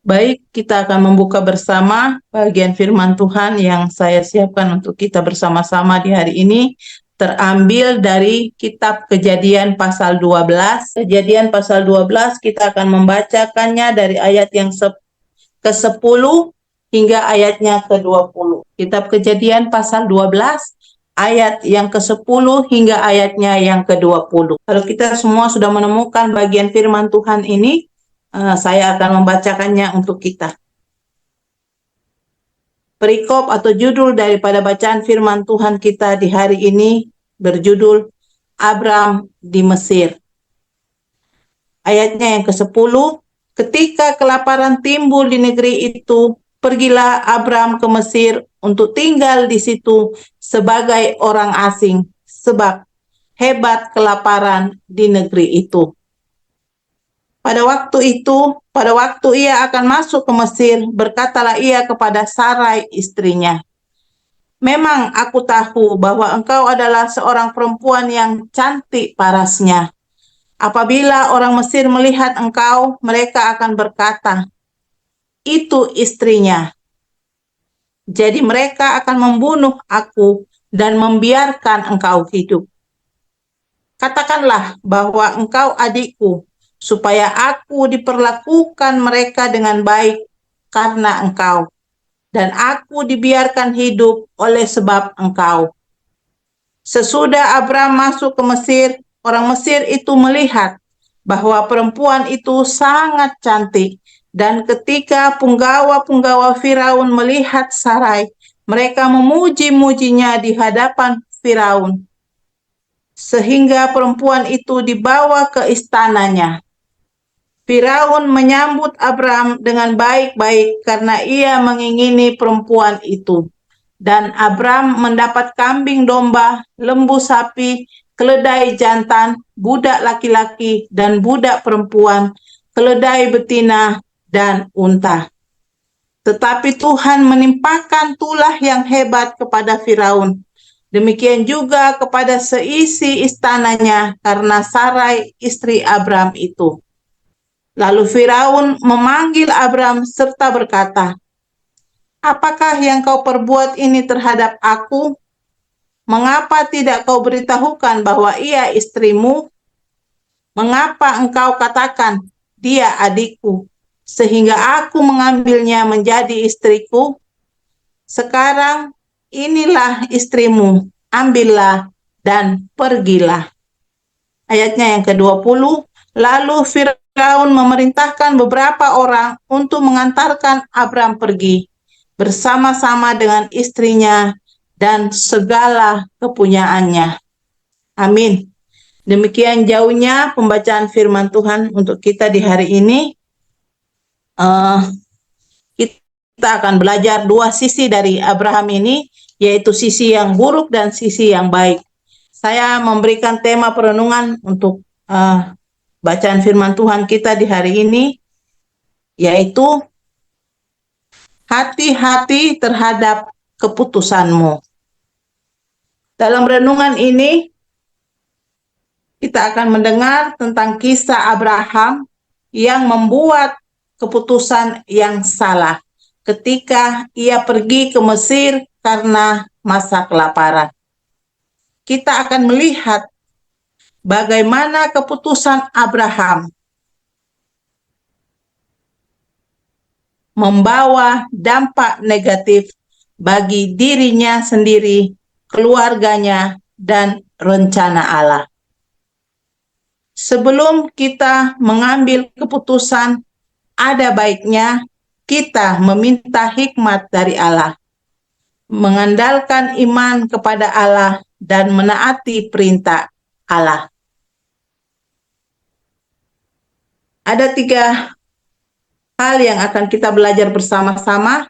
Baik, kita akan membuka bersama bagian firman Tuhan yang saya siapkan untuk kita bersama-sama di hari ini. Terambil dari kitab Kejadian pasal 12. Kejadian pasal 12 kita akan membacakannya dari ayat yang ke-10 hingga ayatnya ke-20. Kitab Kejadian pasal 12 ayat yang ke-10 hingga ayatnya yang ke-20. Kalau kita semua sudah menemukan bagian firman Tuhan ini, saya akan membacakannya untuk kita. Perikop atau judul daripada bacaan firman Tuhan kita di hari ini berjudul Abram di Mesir. Ayatnya yang ke-10, ketika kelaparan timbul di negeri itu, pergilah Abram ke Mesir untuk tinggal di situ sebagai orang asing, sebab hebat kelaparan di negeri itu. Pada waktu ia akan masuk ke Mesir, berkatalah ia kepada Sarai istrinya, "Memang aku tahu bahwa engkau adalah seorang perempuan yang cantik parasnya. Apabila orang Mesir melihat engkau, mereka akan berkata, 'Itu istrinya.' Jadi mereka akan membunuh aku dan membiarkan engkau hidup. Katakanlah bahwa engkau adikku, supaya aku diperlakukan mereka dengan baik karena engkau, dan aku dibiarkan hidup oleh sebab engkau." Sesudah Abram masuk ke Mesir, orang Mesir itu melihat bahwa perempuan itu sangat cantik, dan ketika punggawa-punggawa Firaun melihat Sarai, mereka memuji-mujinya di hadapan Firaun, sehingga perempuan itu dibawa ke istananya. Firaun menyambut Abram dengan baik-baik karena ia mengingini perempuan itu. Dan Abram mendapat kambing domba, lembu sapi, keledai jantan, budak laki-laki, dan budak perempuan, keledai betina, dan unta. Tetapi Tuhan menimpakan tulah yang hebat kepada Firaun. Demikian juga kepada seisi istananya karena Sarai istri Abram itu. Lalu Firaun memanggil Abram serta berkata, "Apakah yang kau perbuat ini terhadap aku? Mengapa tidak kau beritahukan bahwa ia istrimu? Mengapa engkau katakan, 'Dia adikku,' sehingga aku mengambilnya menjadi istriku? Sekarang inilah istrimu, ambillah dan pergilah." Ayatnya yang ke-20, lalu Firaun memerintahkan beberapa orang untuk mengantarkan Abram pergi bersama-sama dengan istrinya dan segala kepunyaannya. Amin. Demikian jauhnya pembacaan firman Tuhan untuk kita di hari ini. Kita akan belajar dua sisi dari Abraham ini, yaitu sisi yang buruk dan sisi yang baik. Saya memberikan tema perenungan untuk bacaan firman Tuhan kita di hari ini, yaitu hati-hati terhadap keputusanmu. Dalam renungan ini, kita akan mendengar tentang kisah Abraham yang membuat keputusan yang salah ketika ia pergi ke Mesir karena masa kelaparan. Kita akan melihat bagaimana keputusan Abraham membawa dampak negatif bagi dirinya sendiri, keluarganya, dan rencana Allah. Sebelum kita mengambil keputusan, ada baiknya kita meminta hikmat dari Allah, mengandalkan iman kepada Allah, dan menaati perintah Allah. Ada 3 hal yang akan kita belajar bersama-sama,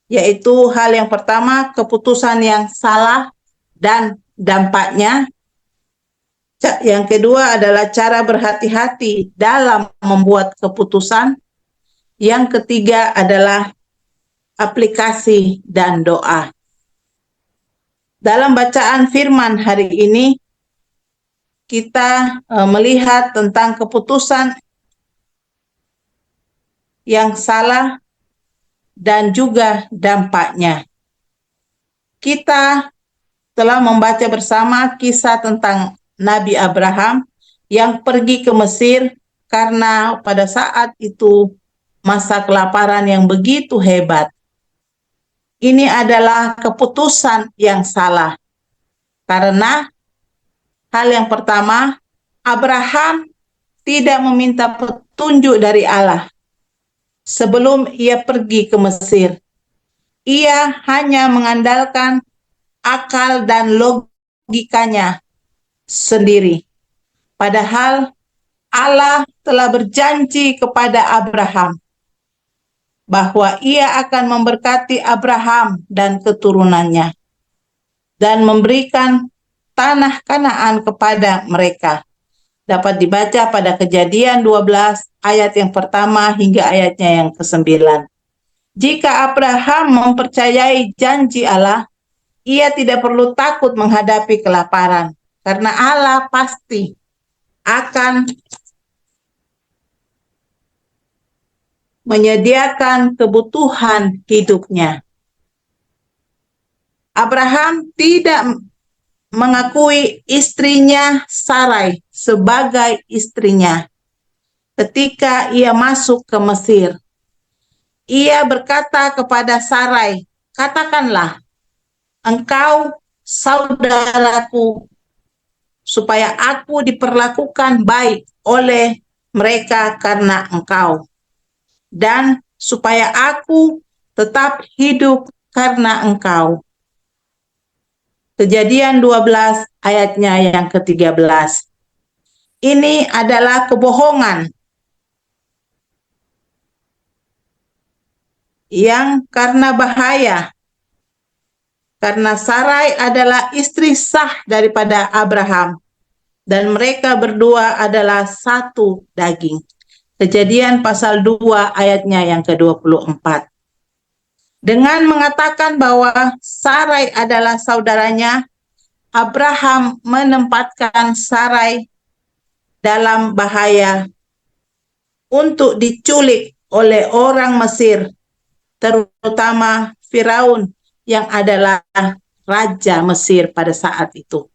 yaitu hal yang pertama, keputusan yang salah dan dampaknya. Yang kedua adalah cara berhati-hati dalam membuat keputusan. Yang ketiga adalah aplikasi dan doa. Dalam bacaan firman hari ini, kita melihat tentang keputusan yang salah dan juga dampaknya. Kita telah membaca bersama kisah tentang Nabi Abraham yang pergi ke Mesir karena pada saat itu masa kelaparan yang begitu hebat. Ini adalah keputusan yang salah. Karena hal yang pertama, Abraham tidak meminta petunjuk dari Allah sebelum ia pergi ke Mesir. Ia hanya mengandalkan akal dan logikanya sendiri. Padahal Allah telah berjanji kepada Abraham bahwa ia akan memberkati Abraham dan keturunannya dan memberikan tanah Kanaan kepada mereka. Dapat dibaca pada Kejadian 12 ayat yang pertama hingga ayatnya yang ke-9. Jika Abraham mempercayai janji Allah, ia tidak perlu takut menghadapi kelaparan, karena Allah pasti akan menyediakan kebutuhan hidupnya. Abraham tidak mengakui istrinya Sarai sebagai istrinya ketika ia masuk ke Mesir. Ia berkata kepada Sarai, "Katakanlah, engkau saudaraku, supaya aku diperlakukan baik oleh mereka karena engkau, dan supaya aku tetap hidup karena engkau." Kejadian 12 ayatnya yang ke-13. Ini adalah kebohongan yang karena bahaya, karena Sarai adalah istri sah daripada Abraham, dan mereka berdua adalah satu daging. Kejadian pasal 2 ayatnya yang ke-24. Dengan mengatakan bahwa Sarai adalah saudaranya, Abraham menempatkan Sarai dalam bahaya untuk diculik oleh orang Mesir, terutama Firaun yang adalah raja Mesir pada saat itu.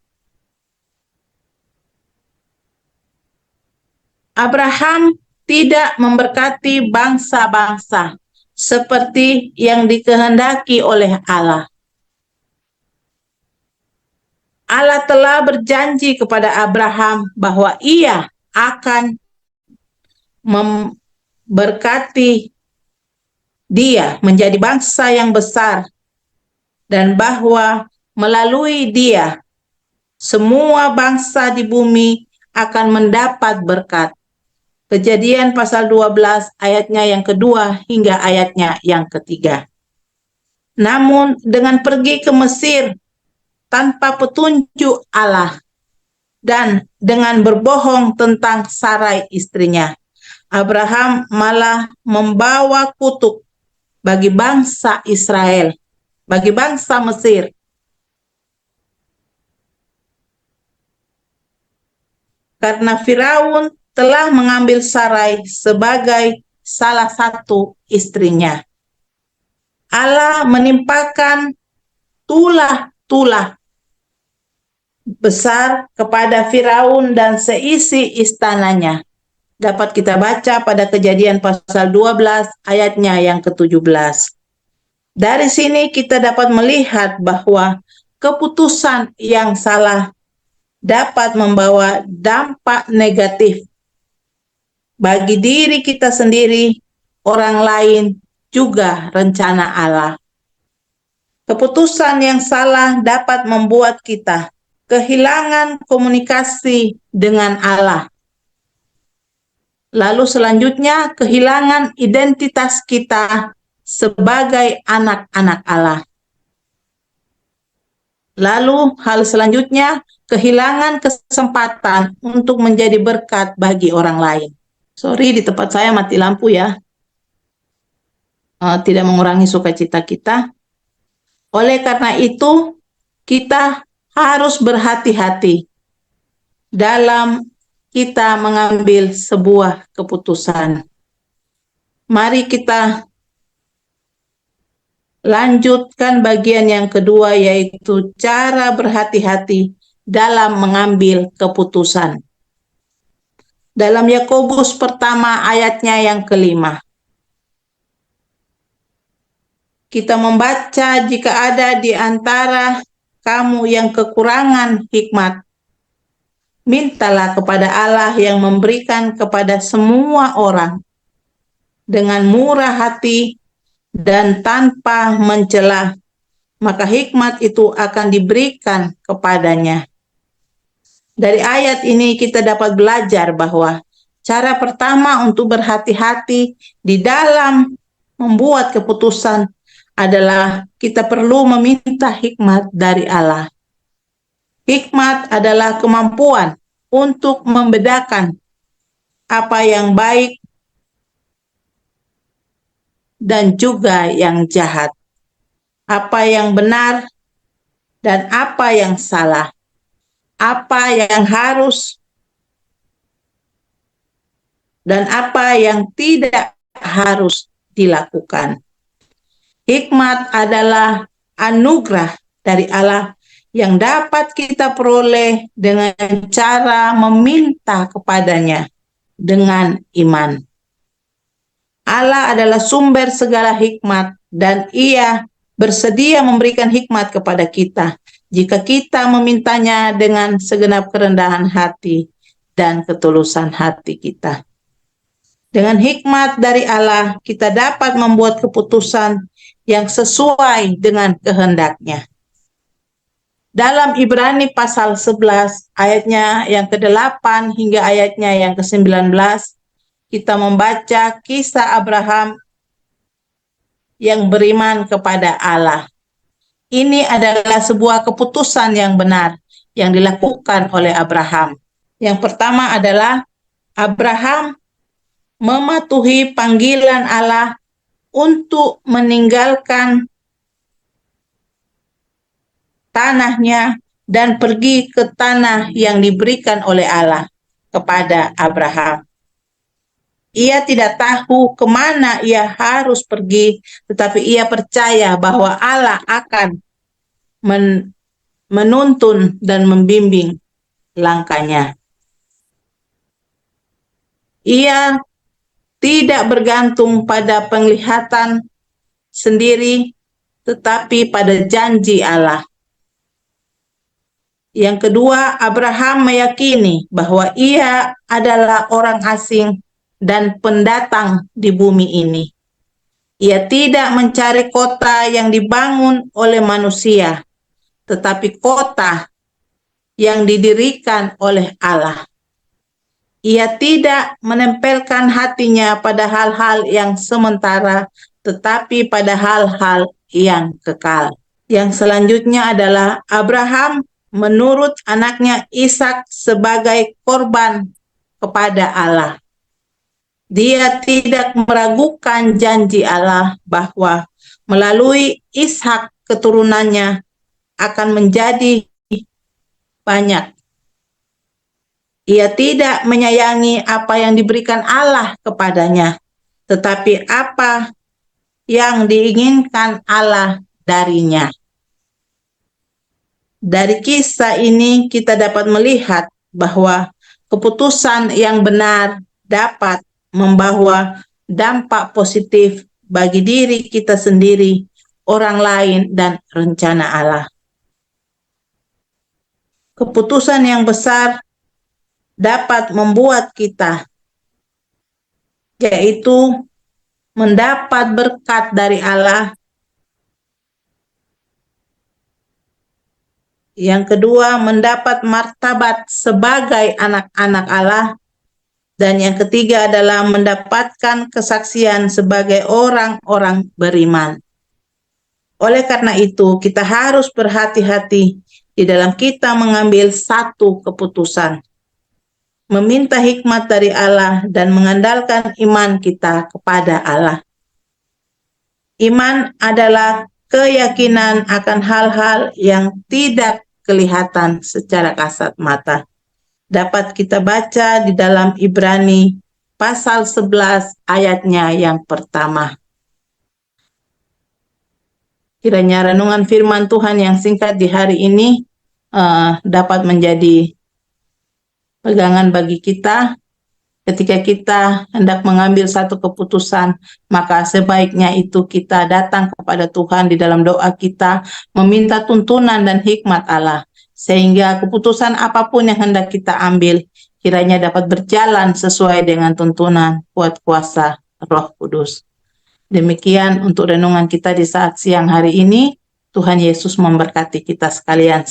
Abraham tidak memberkati bangsa-bangsa seperti yang dikehendaki oleh Allah. Allah telah berjanji kepada Abraham bahwa ia akan memberkati dia menjadi bangsa yang besar, dan bahwa melalui dia semua bangsa di bumi akan mendapat berkat. Kejadian pasal 12 ayatnya yang kedua hingga ayatnya yang ketiga. Namun dengan pergi ke Mesir tanpa petunjuk Allah dan dengan berbohong tentang Sarai istrinya, Abraham malah membawa kutuk bagi bangsa Israel, bagi bangsa Mesir. Karena Firaun telah mengambil Sarai sebagai salah satu istrinya. Allah menimpakan tulah-tulah besar kepada Firaun dan seisi istananya. Dapat kita baca pada Kejadian pasal 12 ayatnya yang ke-17. Dari sini kita dapat melihat bahwa keputusan yang salah dapat membawa dampak negatif bagi diri kita sendiri, orang lain, juga rencana Allah. Keputusan yang salah dapat membuat kita kehilangan komunikasi dengan Allah. Lalu selanjutnya, kehilangan identitas kita sebagai anak-anak Allah. Lalu hal selanjutnya, kehilangan kesempatan untuk menjadi berkat bagi orang lain. Sorry, di tempat saya mati lampu ya. Tidak mengurangi sukacita kita. Oleh karena itu, kita harus berhati-hati dalam kita mengambil sebuah keputusan. Mari kita lanjutkan bagian yang kedua, yaitu cara berhati-hati dalam mengambil keputusan. Dalam Yakobus pertama ayatnya yang kelima, kita membaca, jika ada di antara kamu yang kekurangan hikmat, mintalah kepada Allah yang memberikan kepada semua orang dengan murah hati dan tanpa mencela, maka hikmat itu akan diberikan kepadanya. Dari ayat ini kita dapat belajar bahwa cara pertama untuk berhati-hati di dalam membuat keputusan adalah kita perlu meminta hikmat dari Allah. Hikmat adalah kemampuan untuk membedakan apa yang baik dan juga yang jahat, apa yang benar dan apa yang salah, apa yang harus dan apa yang tidak harus dilakukan. Hikmat adalah anugerah dari Allah yang dapat kita peroleh dengan cara meminta kepadanya dengan iman. Allah adalah sumber segala hikmat dan Ia bersedia memberikan hikmat kepada kita jika kita memintanya dengan segenap kerendahan hati dan ketulusan hati kita. Dengan hikmat dari Allah, kita dapat membuat keputusan yang sesuai dengan kehendak-Nya. Dalam Ibrani pasal 11 ayatnya yang ke-8 hingga ayatnya yang ke-19, kita membaca kisah Abraham yang beriman kepada Allah. Ini adalah sebuah keputusan yang benar yang dilakukan oleh Abraham. Yang pertama adalah Abraham mematuhi panggilan Allah untuk meninggalkan tanahnya dan pergi ke tanah yang diberikan oleh Allah kepada Abraham. Ia tidak tahu kemana ia harus pergi, tetapi ia percaya bahwa Allah akan menuntun dan membimbing langkahnya. Ia tidak bergantung pada penglihatan sendiri, tetapi pada janji Allah. Yang kedua, Abraham meyakini bahwa ia adalah orang asing dan pendatang di bumi ini. Ia tidak mencari kota yang dibangun oleh manusia, tetapi kota yang didirikan oleh Allah. Ia tidak menempelkan hatinya pada hal-hal yang sementara, tetapi pada hal-hal yang kekal. Yang selanjutnya adalah Abraham menurut anaknya Ishak sebagai korban kepada Allah. Dia tidak meragukan janji Allah bahwa melalui Ishak keturunannya akan menjadi banyak. Ia tidak menyayangi apa yang diberikan Allah kepadanya, tetapi apa yang diinginkan Allah darinya. Dari kisah ini kita dapat melihat bahwa keputusan yang benar dapat membawa dampak positif bagi diri kita sendiri, orang lain, dan rencana Allah. Keputusan yang besar dapat membuat kita, yaitu mendapat berkat dari Allah. Yang kedua, mendapat martabat sebagai anak-anak Allah. Dan yang ketiga adalah mendapatkan kesaksian sebagai orang-orang beriman. Oleh karena itu, kita harus berhati-hati di dalam kita mengambil satu keputusan. Meminta hikmat dari Allah dan mengandalkan iman kita kepada Allah. Iman adalah keyakinan akan hal-hal yang tidak kelihatan secara kasat mata. Dapat kita baca di dalam Ibrani pasal 11 ayatnya yang pertama. Kiranya renungan firman Tuhan yang singkat di hari ini dapat menjadi pegangan bagi kita ketika kita hendak mengambil satu keputusan, maka sebaiknya itu kita datang kepada Tuhan di dalam doa kita, meminta tuntunan dan hikmat Allah, sehingga keputusan apapun yang hendak kita ambil, kiranya dapat berjalan sesuai dengan tuntunan kuat kuasa Roh Kudus. Demikian untuk renungan kita di saat siang hari ini. Tuhan Yesus memberkati kita sekalian.